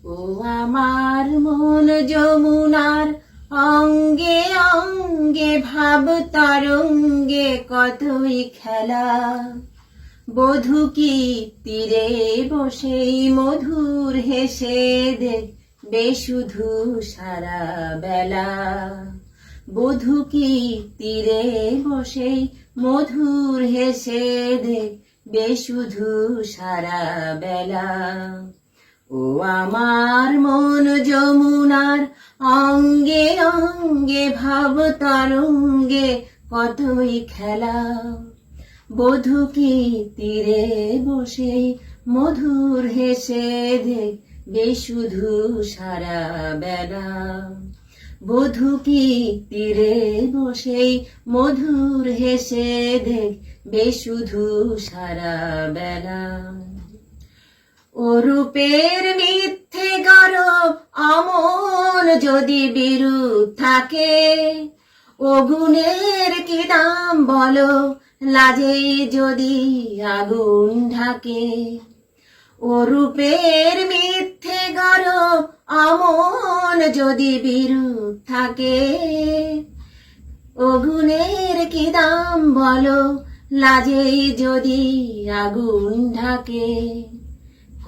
ও আমার মন যমুনার অঙ্গে অঙ্গে ভাব তরঙ্গে কতই খেলা। বধূ কি তীরে বসেই মধুর হেসে দেখবে শুধু সারা বেলা। বধূ কি তীরে বসেই মধুর হেসে দেখবে শুধু সারা বেলা। ও আমার মন যমুনার অঙ্গে অঙ্গে ভাব তরঙ্গে কতই খেলা। বধূ কি তীরে বসে মধুর হেসে দেখবে শুধু সারা বেলা। বধূ কি তীরে বসে মধুর হেসে দেখবে শুধু সারা বেলা। ও রূপের মিথ্যে গরব অমন যদি বিরূপ থাকে, ও গুণের কি দাম বলো লাজে যদি আগুন ঢাকে। ও রূপের মিথ্যে গরব অমন যদি বিরূপ থাকে, ও গুণের কি দাম বলো লাজে যদি আগুন ঢাকে।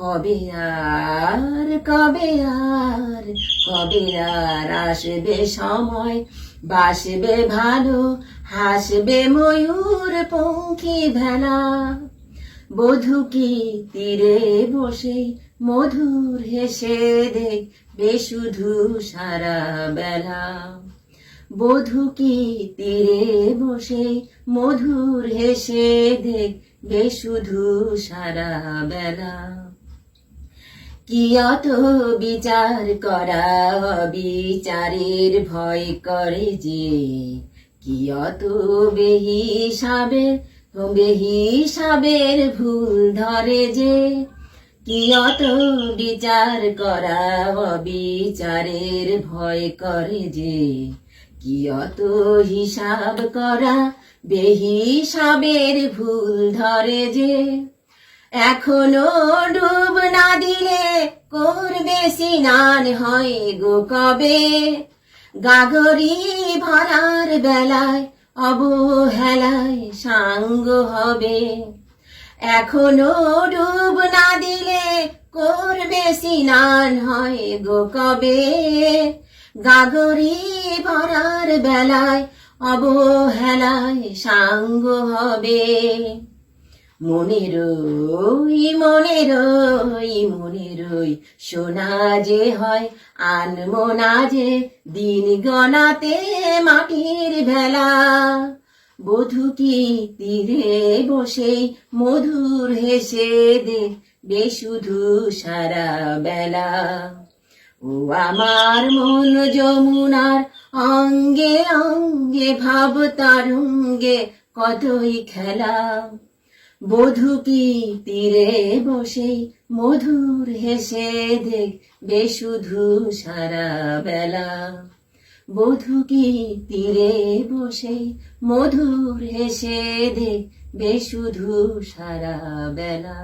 কবে আর কবে আর কবে আর আসবে সময়, বাসবে ভালো হাসবে ময়ূর পঙ্খী ভেলা। বধূ কি তীরে বসে মধুর হেসে দেখবে শুধু সারা বেলা। বধূ কি তীরে বসে মধুর হেসে দেখবে শুধু সারা বেলা। কি অত বিচার করা বিচারের ভয় করে যে, কি অত বেহিসাবের ভুল ধরে যে। কি অত বিচার করা বিচারের ভয় করে যে, কি অত হিসাব করা বেহিসাবের ভুল ধরে যে। এখনো ডুব না দিলে করবে স্নান হয় গো কবে। গাগরি ভরার বেলায় অবহেলায় সাঙ্গ হবে। এখনো ডুব না দিলে করবে স্নান হয় গো কবে। গাগরি ভরার বেলায় অবহেলায় সাঙ্গ হবে। মনেরই সোনা যে হয় আনমনা যে দিন গণাতে মাটির ভেলা। বধূ কি তীরে বসে মধুর হেসে দেখবে শুধু সারা বেলা। ও আমার মন যমুনার অঙ্গে অঙ্গে ভাব তরঙ্গে কতই খেলা। বধূ কি তীরে বসে মধুর হেসে দেখবে শুধু সারা বেলা। বধূ কি তীরে বসে মধুর হেসে দেখবে শুধু সারা বেলা।